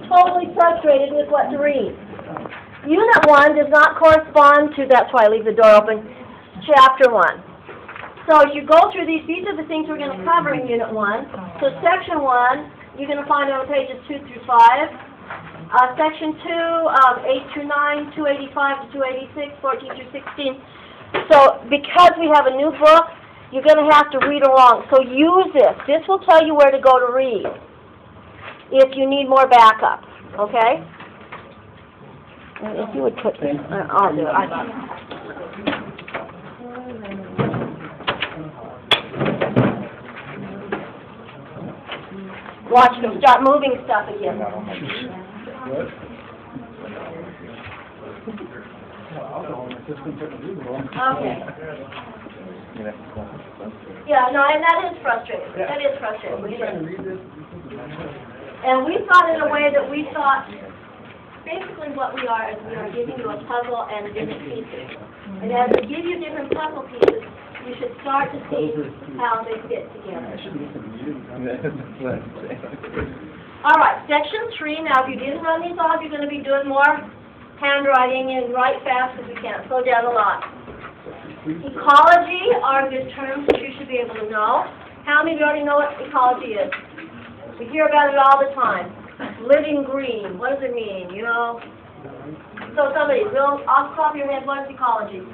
totally frustrated with what to read. Unit 1 does not correspond to, that's why I leave the door open, Chapter 1. So as you go through these are the things we're going to cover in Unit 1. So Section 1, you're going to find on pages 2 through 5. Section 2, 8 through 9, 285 to 286, 14 through 16. So because we have a new book, you're going to have to read along. So use this. This will tell you where to go to read if you need more backup. Okay? And if you would put this, I'll do it. Watch them start moving stuff again. Okay. Yeah, no, and that is frustrating. That is frustrating. And we thought in a way that we thought, basically what we are is we are giving you a puzzle and different pieces. And as we give you different puzzle pieces, you should start to see how they fit together. All right, Section 3. Now, if you didn't run these off, you're going to be doing more handwriting and write fast because we can't slow down a lot. Ecology are good terms that you should be able to know. How many of you already know what ecology is? We hear about it all the time. Living green. What does it mean? You know? So somebody, off the top of your head, what is ecology?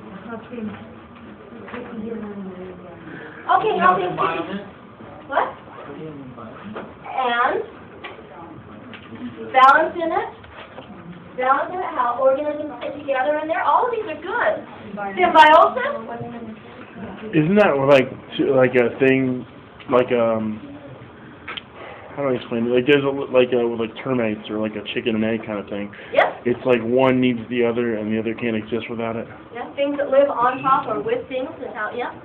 Okay, how things what? And balance in it. Balance in it, how organisms fit together in there. All of these are good. Symbiosis. Isn't that like a thing, like how do I explain it? Like there's like termites or like a chicken and egg kind of thing. Yep. It's like one needs the other and the other can't exist without it. Yeah, things that live on top or with things and how, yeah.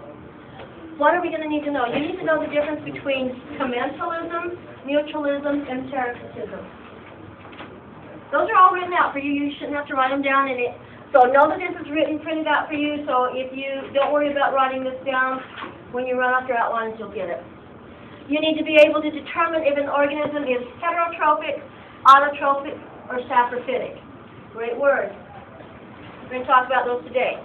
What are we going to need to know? You need to know the difference between commensalism, mutualism, and parasitism. Those are all written out for you. You shouldn't have to write them down in it. So know that this is written, printed out for you. So if you don't worry about writing this down, when you run off your outlines, you'll get it. You need to be able to determine if an organism is heterotrophic, autotrophic, or saprophytic. Great words. We're going to talk about those today.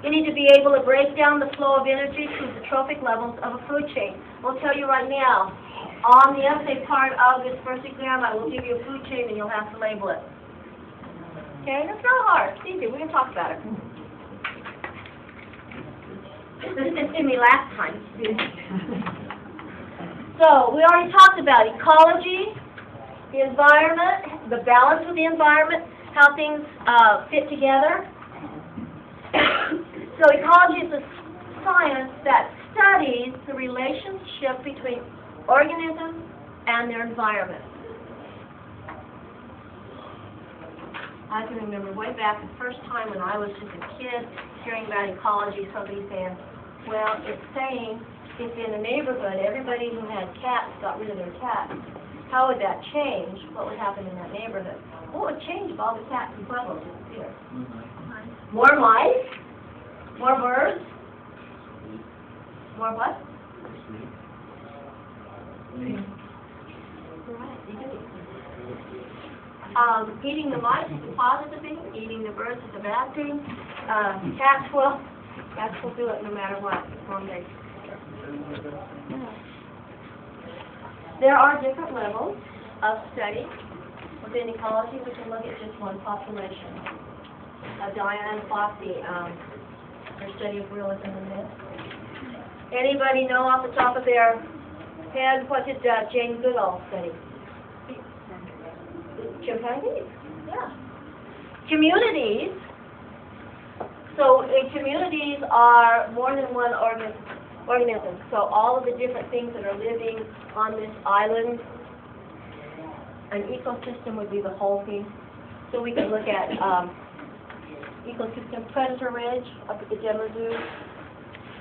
You need to be able to break down the flow of energy through the trophic levels of a food chain. We'll tell you right now, on the essay part of this first exam, I will give you a food chain and you'll have to label it. Okay, that's not hard. It's easy. We're going to talk about it. This did me last time. So, we already talked about ecology, the environment, the balance of the environment, how things fit together. So, ecology is a science that studies the relationship between organisms and their environment. I can remember way back the first time when I was just a kid hearing about ecology, somebody saying, well, it's saying if in a neighborhood everybody who had cats got rid of their cats, how would that change? What would happen in that neighborhood? What would change if all the cats and pueblos disappeared? More mice? More birds? More what? Eating the mice is a positive thing. Eating the birds is a bad thing. Cats will do it no matter what. There are different levels of study within ecology. We can look at just one population. Diane Fossey, her study of realism and myth. Anybody know off the top of their head what did Jane Goodall study? Chimpanzees. Yeah. Communities. So communities are more than one organism. So all of the different things that are living on this island, an ecosystem would be the whole thing. So we can look at ecosystem predator ridge up at the Denver Zoo.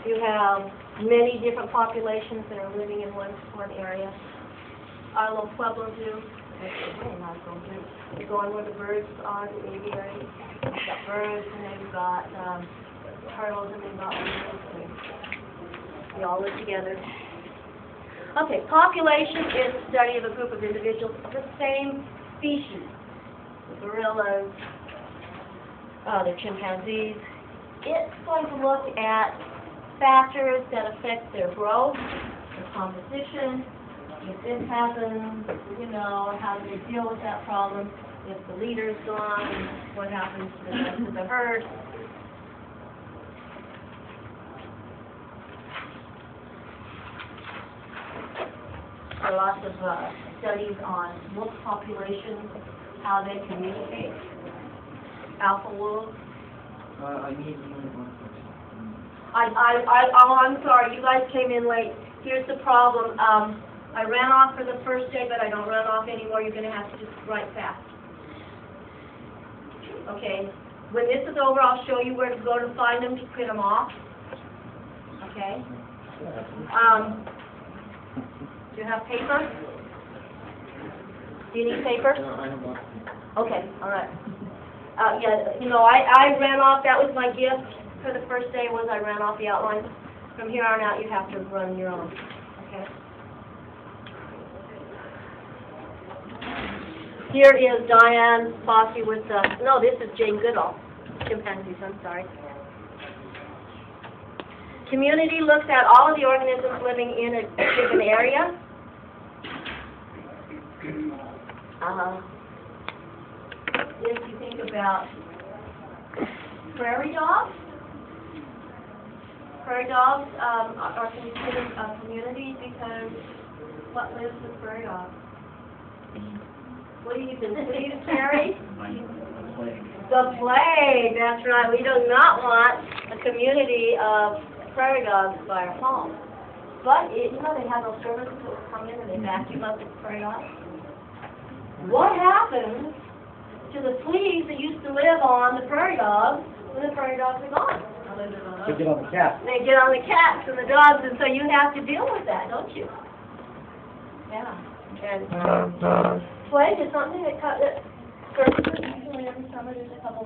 You have many different populations that are living in one area. Our little Pueblo Zoo. You go on where the birds are, the aviary. You've got birds, and then you've got turtles, and then you've got birds. They all live together. Okay, population is the study of a group of individuals of the same species, the gorillas, the chimpanzees. It's going to look at factors that affect their growth, their composition. If this happens, you know, how do they deal with that problem? If the leader's gone, what happens to the rest of the herd? There are lots of studies on wolf populations, how they communicate. Alpha wolves. I need one question. Oh, I'm sorry, you guys came in late. Here's the problem. I ran off for the first day, but I don't run off anymore. You're going to have to just write fast. Okay. When this is over, I'll show you where to go to find them to print them off. Okay. Do you have paper? Do you need paper? I have one. Okay, all right. Yeah, you know, I ran off. That was my gift for the first day, was I ran off the outline. From here on out, you have to run your own. Okay. Here is Diane Fossey with no, this is Jane Goodall. Chimpanzees, I'm sorry. Community looks at all of the organisms living in a given area. If you think about prairie dogs are considered a community because what lives with prairie dogs? What do you consider, Terry? The plague, that's right. We do not want a community of prairie dogs by our home. But, you know, they have those servants who come in and they vacuum up the prairie dogs. What happens to the fleas that used to live on the prairie dogs when the prairie dogs are gone? They get on the cat. They get on the cats and the dogs, and so you have to deal with that, don't you? Yeah. And plague is something that surfaces usually every summer. There's a couple